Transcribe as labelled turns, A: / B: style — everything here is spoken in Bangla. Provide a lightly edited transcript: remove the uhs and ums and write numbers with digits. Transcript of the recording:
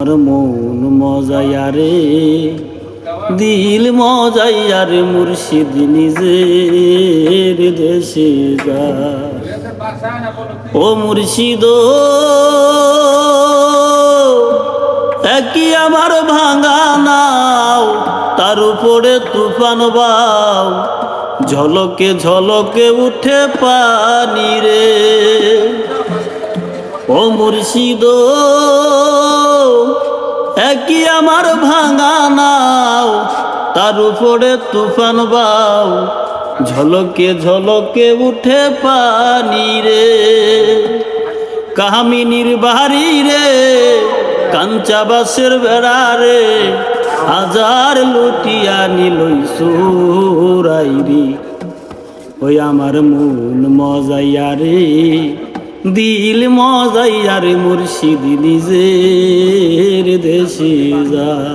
A: আমার মন মজাইয়া রে, দিল মজাইয়া রে, মুর্শিদ নিজের দেশে যায়। ও মুর্শিদ একই আমার ভাঙা নাও, তার উপরে তুফান বাও, ঝলকে ঝলকে উঠে পানি রে। ও মুর্শিদ একই আমার ভাঙা নাও, তার উপরে তুফান বাও, ঝলকে ঝলকে উঠে পানি রে। কামিনীর বাড়ি রে, কাঞ্চা বাসের বেড়া রে, হাজার লুটিয়া নিলই সুরাই রে। ওই আমার মন মজাইয়া রে, দিল মজাইয়া রে, মুর্শিদ নিজের দেশে যায়।